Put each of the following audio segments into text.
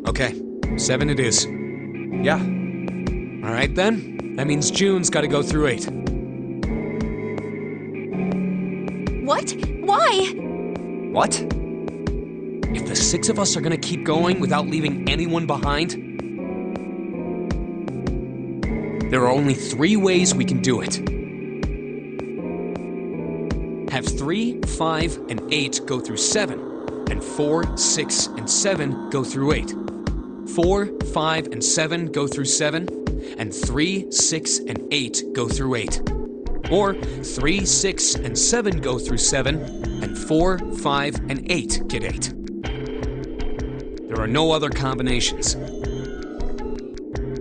Okay, 7 it is. Yeah. Alright then, that means June's gotta go through 8. What? Why? What? If the 6 of us are gonna keep going without leaving anyone behind, there are only 3 ways we can do it. Have 3, 5, and 8 go through 7, and 4, 6, and 7 go through 8. 4, 5, and 7 go through 7, and 3, 6, and 8 go through 8. Or 3, 6, and 7 go through 7, and 4, 5, and 8 get 8. There are no other combinations.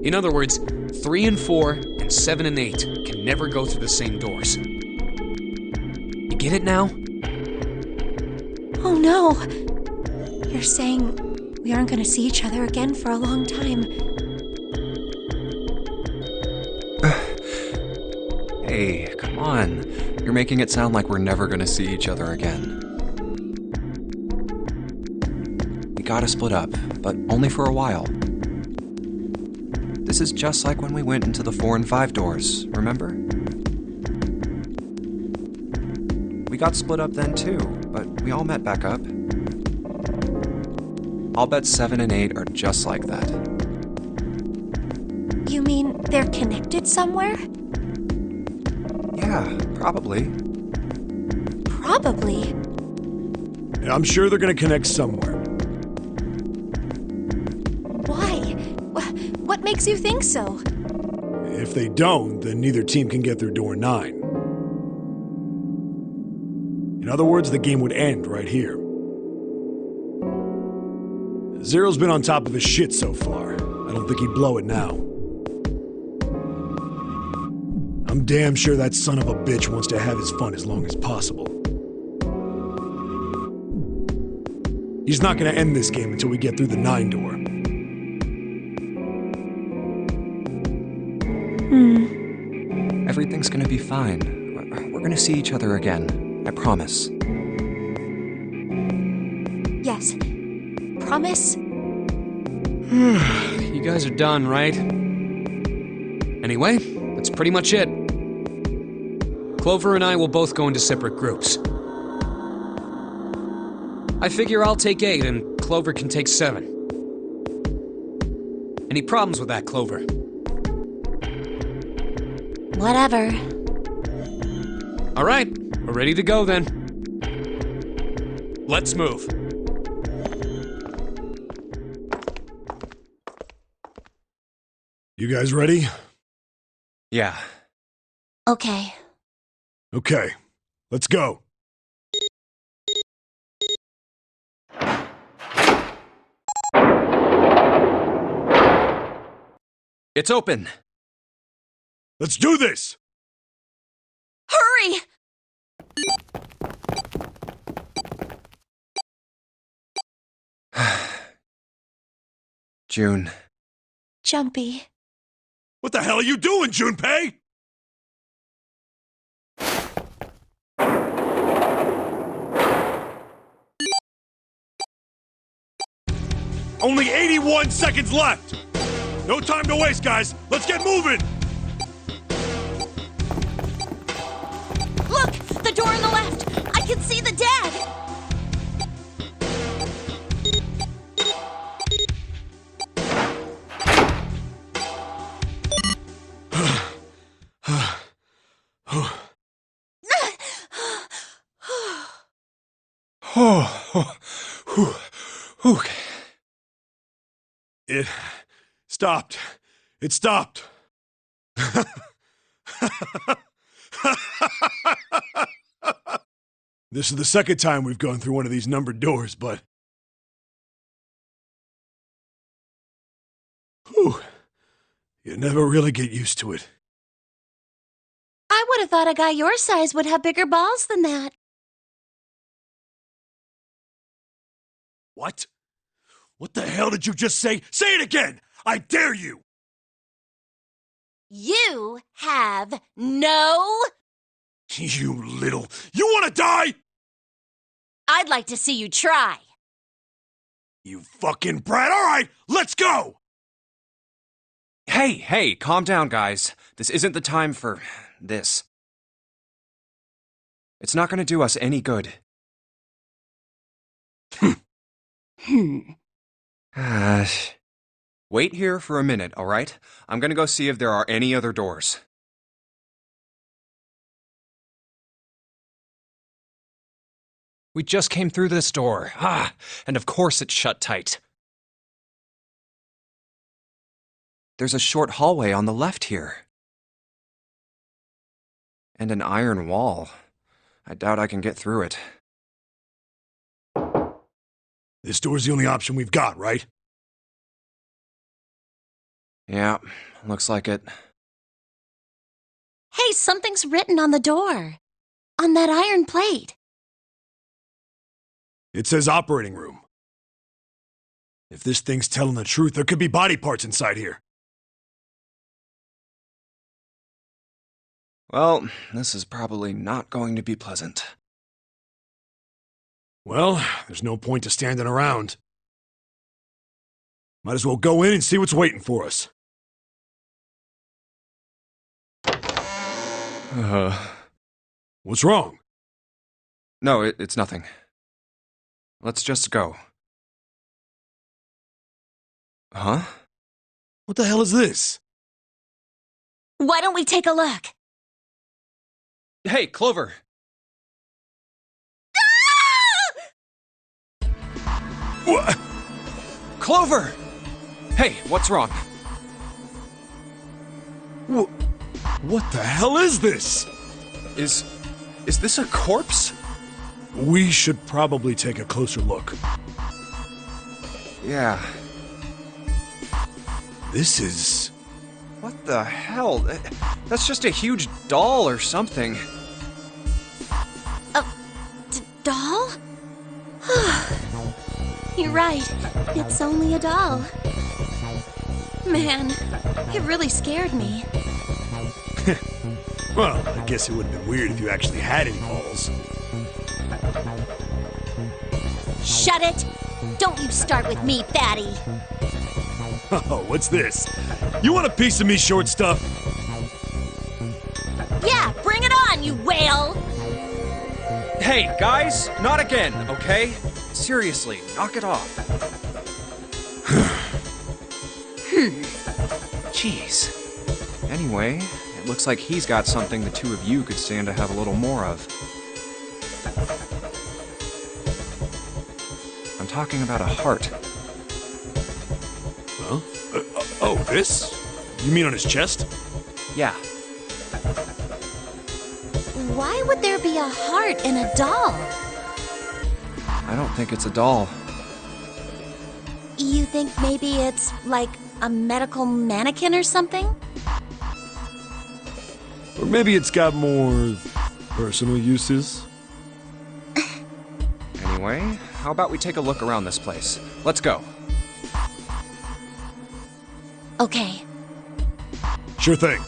In other words, 3 and 4 and 7 and 8 can never go through the same doors. You get it now? Oh no. You're saying we aren't gonna see each other again for a long time. Hey, come on. You're making it sound like we're never gonna see each other again. We gotta split up, but only for a while. This is just like when we went into the 4 and 5 doors, remember? We got split up then too, but we all met back up. I'll bet 7 and 8 are just like that. You mean they're connected somewhere? Yeah, probably. Probably. And I'm sure they're gonna connect somewhere. Why? What makes you think so? If they don't, then neither team can get through door 9. In other words, the game would end right here. Zero's been on top of his shit so far. I don't think he'd blow it now. I'm damn sure that son of a bitch wants to have his fun as long as possible. He's not gonna end this game until we get through the 9 door. Everything's gonna be fine. We're gonna see each other again. I promise. Yes. Promise? You guys are done, right? Anyway, that's pretty much it. Clover and I will both go into separate groups. I figure I'll take 8 and Clover can take 7. Any problems with that, Clover? Whatever. All right, we're ready to go then. Let's move. You guys ready? Yeah. Okay. Okay, let's go. It's open! Let's do this! Hurry! June. Jumpy. What the hell are you doing, Junpei? Only 81 seconds left! No time to waste, guys! Let's get moving! Look! The door on the left! I can see the dad! Okay. It stopped. It stopped. This is the second time we've gone through one of these numbered doors, but... Whew. You never really get used to it. I would have thought a guy your size would have bigger balls than that. What? What the hell did you just say? Say it again! I dare you! You have no... You little... You wanna die?! I'd like to see you try. You fucking brat. All right, let's go! Hey, calm down, guys. This isn't the time for this. It's not gonna do us any good. Wait here for a minute, alright? I'm gonna go see if there are any other doors. We just came through this door. And of course it's shut tight. There's a short hallway on the left here. And an iron wall. I doubt I can get through it. This door's the only option we've got, right? Yeah, looks like it. Hey, something's written on the door. On that iron plate. It says operating room. If this thing's telling the truth, there could be body parts inside here. Well, this is probably not going to be pleasant. Well, there's no point to standing around. Might as well go in and see what's waiting for us. What's wrong? No, it's nothing. Let's just go. Huh? What the hell is this? Why don't we take a look? Hey, Clover! What? Clover! Hey, what's wrong? What the hell is this? Is this a corpse? We should probably take a closer look. Yeah. This is... What the hell? That's just a huge doll or something. Doll? You're right. It's only a doll. Man, it really scared me. Well, I guess it would have been weird if you actually had any balls. Shut it! Don't you start with me, fatty! Oh, what's this? You want a piece of me, short stuff? Yeah, bring it on, you whale! Hey, guys, not again, okay? Seriously, knock it off. Jeez. Anyway, it looks like he's got something the two of you could stand to have a little more of. I'm talking about a heart. Huh? Oh, this? You mean on his chest? Yeah. Why would there be a heart in a doll? I don't think it's a doll. You think maybe it's like a medical mannequin or something? Or maybe it's got more personal uses? Anyway, how about we take a look around this place? Let's go. Okay. Sure thing.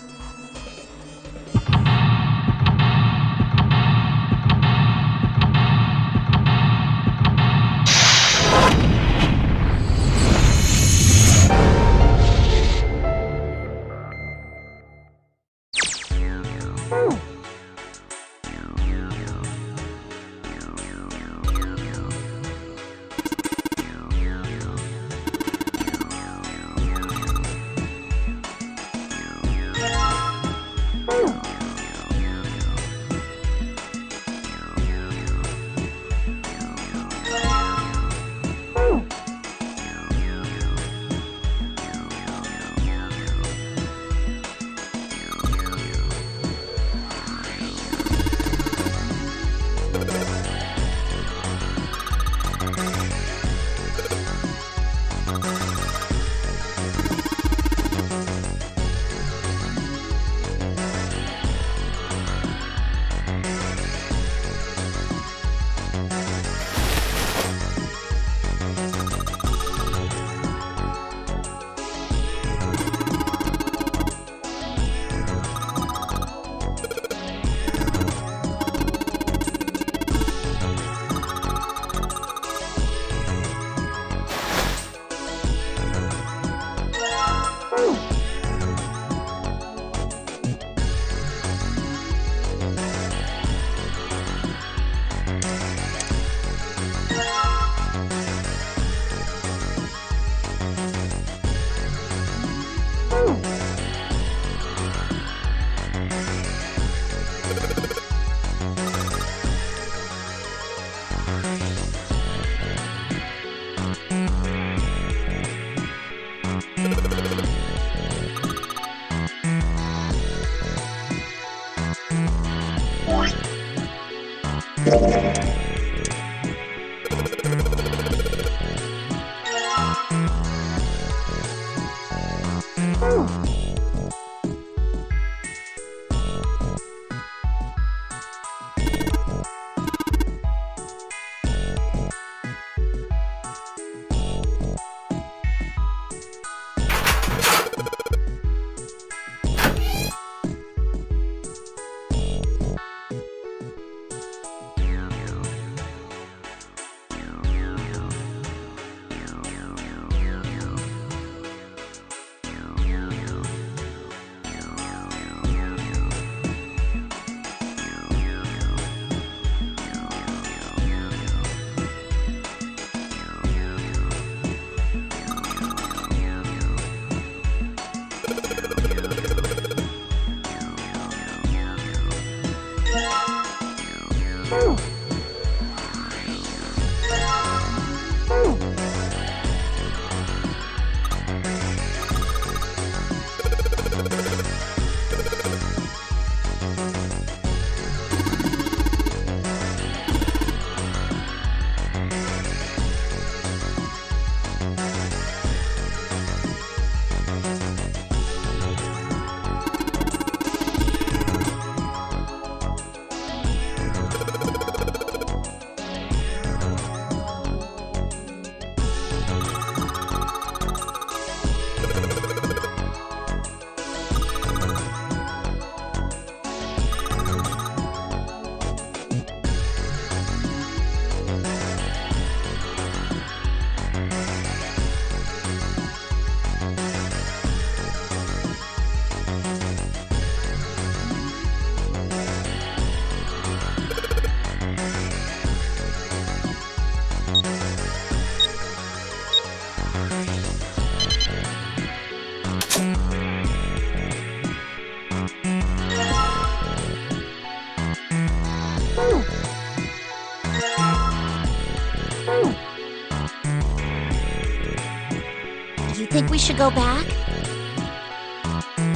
Do you think we should go back?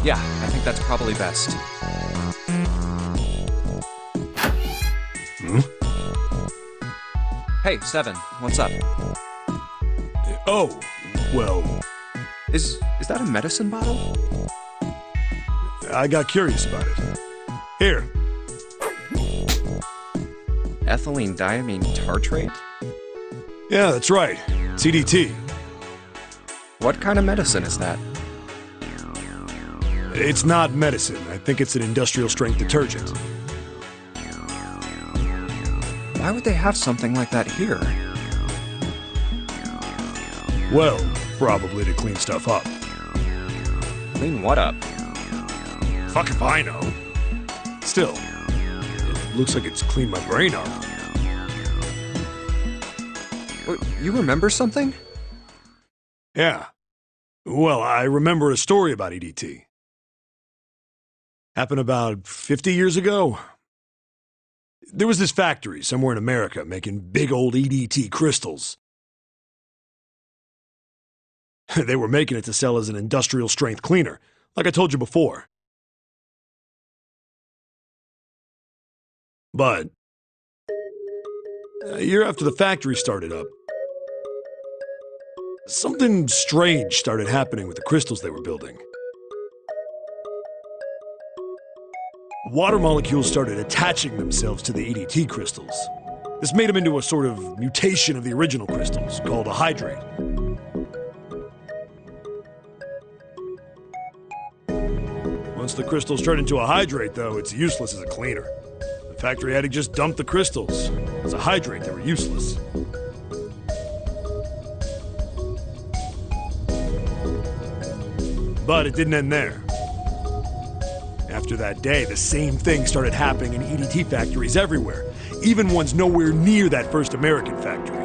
Yeah, I think that's probably best. Hey, Seven, what's up? Oh, well, Is that a medicine bottle? I got curious about it. Here, Ethylene diamine tartrate? yeah, that's right. CDT. What kind of medicine is that? It's not medicine. I think it's an industrial strength detergent. Why would they have something like that here? Well, probably to clean stuff up. Clean what up? Fuck if I know. Still, it looks like it's cleaned my brain up. You remember something? Yeah. Well, I remember a story about EDT. Happened about 50 years ago. There was this factory somewhere in America making big old EDT crystals. They were making it to sell as an industrial strength cleaner, like I told you before. But a year after the factory started up, something strange started happening with the crystals they were building. Water molecules started attaching themselves to the EDT crystals. This made them into a sort of mutation of the original crystals, called a hydrate. Once the crystals turn into a hydrate, though, it's useless as a cleaner. The factory had to just dump the crystals. As a hydrate, they were useless. But it didn't end there. After that day, the same thing started happening in EDT factories everywhere, even ones nowhere near that first American factory.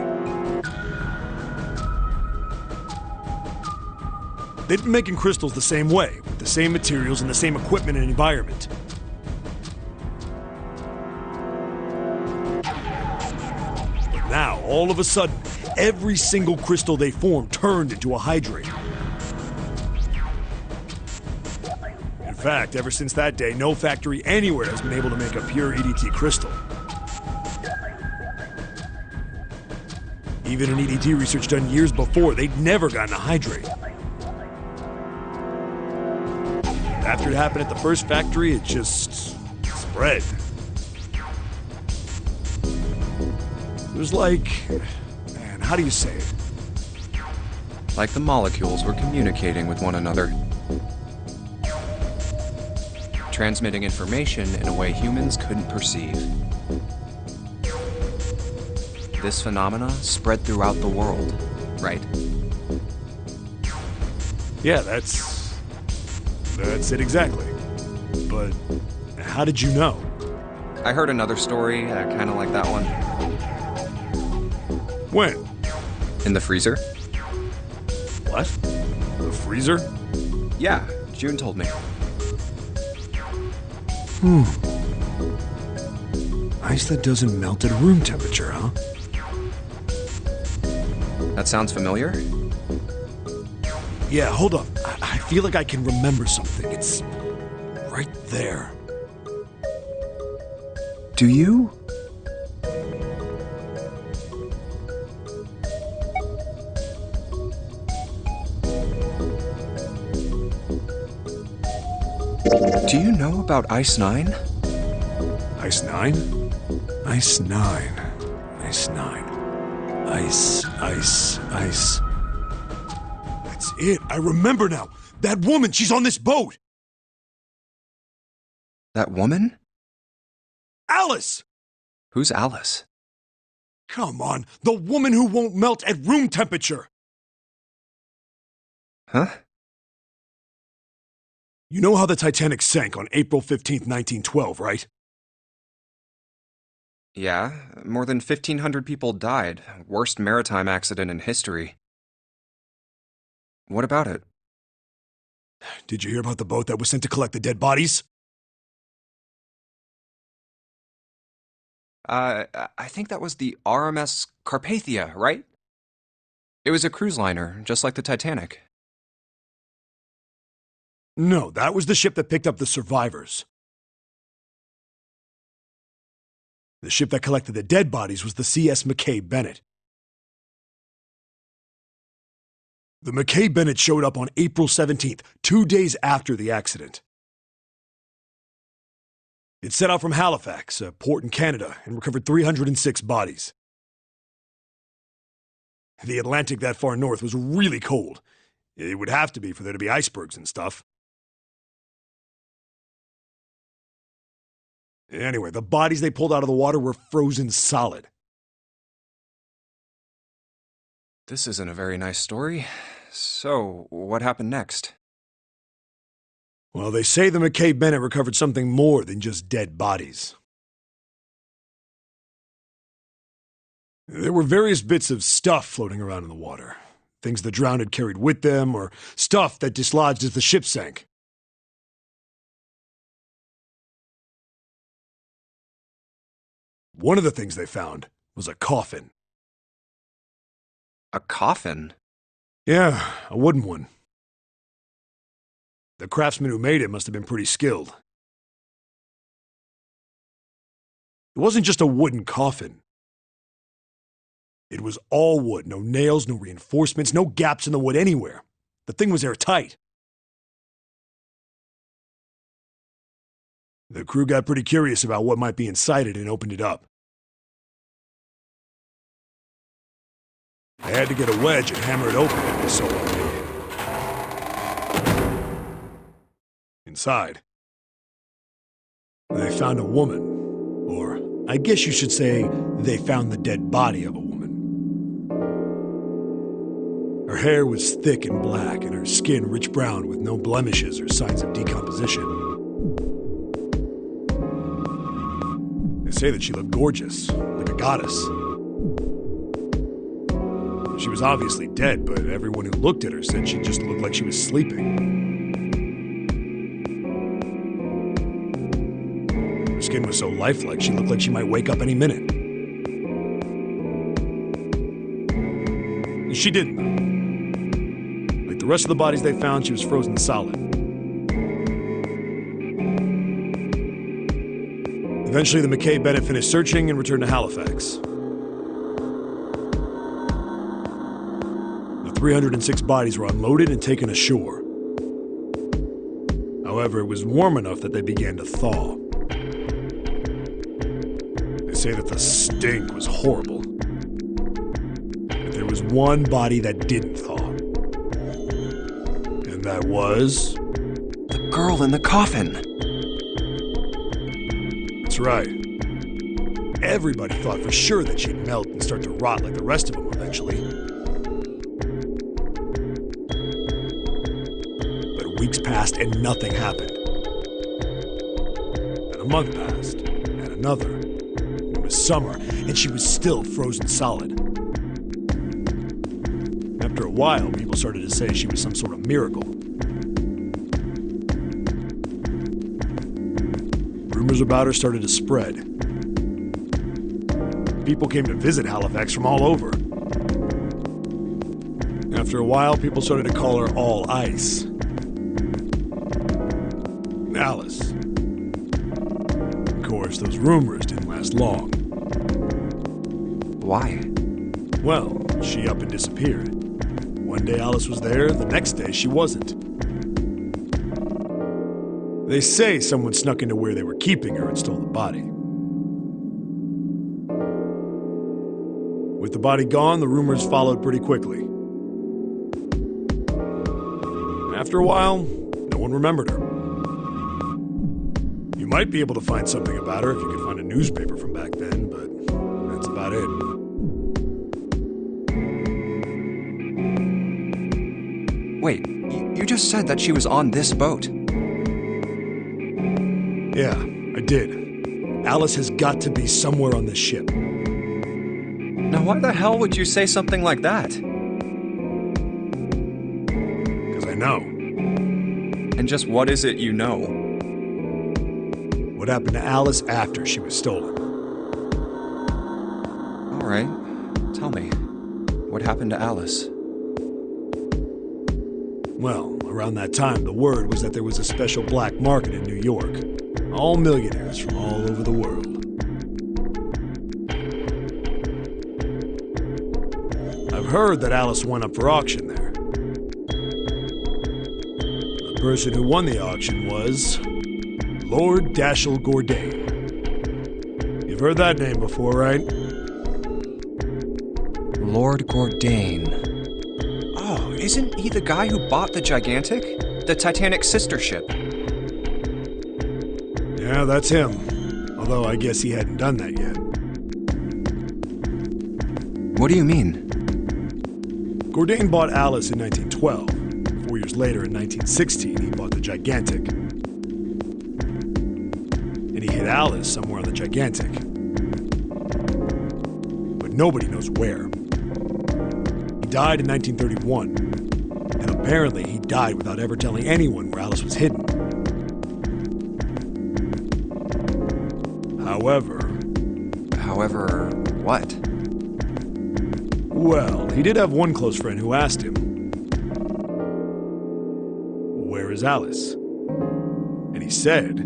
They'd been making crystals the same way, with the same materials and the same equipment and environment. But now, all of a sudden, every single crystal they formed turned into a hydrate. In fact, ever since that day, no factory anywhere has been able to make a pure EDT crystal. Even in EDT research done years before, they'd never gotten a hydrate. After it happened at the first factory, it just spread. It was like, man, how do you say it? Like the molecules were communicating with one another. Transmitting information in a way humans couldn't perceive. This phenomena spread throughout the world, right? Yeah, that's it exactly. But how did you know? I heard another story, kind of like that one. When? In the freezer? What? The freezer? Yeah, June told me. Ice that doesn't melt at room temperature, huh? That sounds familiar? Yeah, hold up. I feel like I can remember something. It's right there. Do you? Do you know about Ice 9? Ice 9? Ice 9. Ice 9. Ice. That's it. I remember now. That woman, she's on this boat. That woman? Alice! Who's Alice? Come on, the woman who won't melt at room temperature. Huh? You know how the Titanic sank on April 15th, 1912, right? Yeah, more than 1,500 people died. Worst maritime accident in history. What about it? Did you hear about the boat that was sent to collect the dead bodies? I think that was the RMS Carpathia, right? It was a cruise liner, just like the Titanic. No, that was the ship that picked up the survivors. The ship that collected the dead bodies was the CS McKay Bennett. The McKay Bennett showed up on April 17th, 2 days after the accident. It set out from Halifax, a port in Canada, and recovered 306 bodies. The Atlantic that far north was really cold. It would have to be for there to be icebergs and stuff. Anyway, the bodies they pulled out of the water were frozen solid. This isn't a very nice story. So, what happened next? Well, they say the McKay Bennett recovered something more than just dead bodies. There were various bits of stuff floating around in the water. Things the drowned had carried with them, or stuff that dislodged as the ship sank. One of the things they found was a coffin. A coffin? Yeah, a wooden one. The craftsman who made it must have been pretty skilled. It wasn't just a wooden coffin. It was all wood, no nails, no reinforcements, no gaps in the wood anywhere. The thing was airtight. The crew got pretty curious about what might be inside it and opened it up. They had to get a wedge and hammer it open, it was so updated. Inside, they found a woman, or I guess you should say they found the dead body of a woman. Her hair was thick and black, and her skin rich brown with no blemishes or signs of decomposition. They say that she looked gorgeous, like a goddess. She was obviously dead, but everyone who looked at her said she just looked like she was sleeping. Her skin was so lifelike, she looked like she might wake up any minute. She didn't, though. Like the rest of the bodies they found, she was frozen solid. Eventually, the McKay Bennett finished searching and returned to Halifax. The 306 bodies were unloaded and taken ashore. However, it was warm enough that they began to thaw. They say that the stink was horrible. But there was one body that didn't thaw. And that was... The girl in the coffin! That's right. Everybody thought for sure that she'd melt and start to rot like the rest of them eventually. But weeks passed and nothing happened. Then a month passed, and another. It was summer, and she was still frozen solid. After a while, people started to say she was some sort of miracle. Rumors about her started to spread. People came to visit Halifax from all over. After a while, people started to call her All Ice. Alice. Of course, those rumors didn't last long. Why? Well, she up and disappeared. One day Alice was there, the next day she wasn't. They say someone snuck into where they were keeping her and stole the body. With the body gone, the rumors followed pretty quickly. After a while, no one remembered her. You might be able to find something about her if you could find a newspaper from back then, but that's about it. Wait, you just said that she was on this boat. Yeah, I did. Alice has got to be somewhere on this ship. Now why the hell would you say something like that? know. And just what is it you know? What happened to Alice after she was stolen? All right, tell me. What happened to Alice? Well, around that time, the word was that there was a special black market in New York. All millionaires from all over the world. I've heard that Alice went up for auction there. The person who won the auction was Lord Dashiell Gordain. You've heard that name before, right? Lord Gordain. Oh, isn't he the guy who bought the Gigantic? The Titanic sister ship? Yeah, that's him. Although I guess he hadn't done that yet. What do you mean? Gordain bought Alice in 1912. 4 years later, in 1916, he bought the Gigantic. And he hid Alice somewhere on the Gigantic. But nobody knows where. He died in 1931. And apparently he died without ever telling anyone where Alice was hidden. However, what? Well, he did have one close friend who asked him, "Where is Alice?" And he said,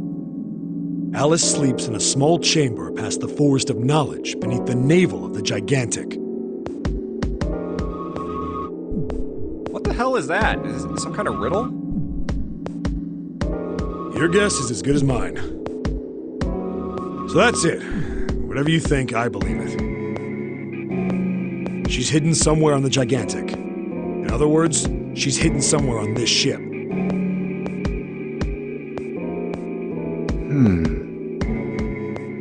"Alice sleeps in a small chamber past the Forest of Knowledge beneath the navel of the Gigantic." What the hell is that? Is it some kind of riddle? Your guess is as good as mine. So that's it. Whatever you think, I believe it. She's hidden somewhere on the Gigantic. In other words, she's hidden somewhere on this ship.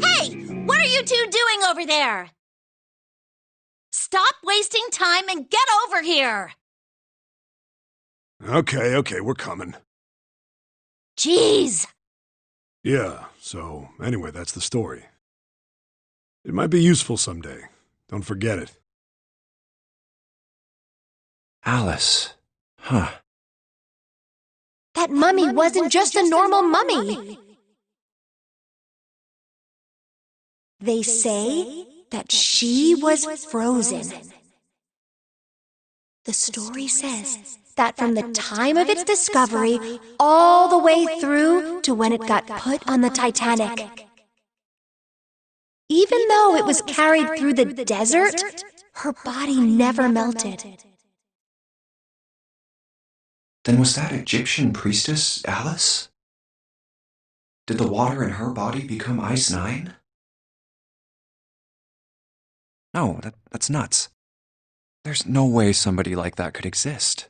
Hey! What are you two doing over there? Stop wasting time and get over here! Okay, we're coming. Jeez! Yeah, so anyway, that's the story. It might be useful someday. Don't forget it. Alice. Huh. That mummy wasn't just a normal mummy. They say that she was frozen. The story says that from the time of its discovery all the way through to when it got put on the Titanic. Even though it was carried through the desert, her body never melted. Then was that Egyptian priestess Alice? Did the water in her body become Ice Nine? No, that's nuts. There's no way somebody like that could exist.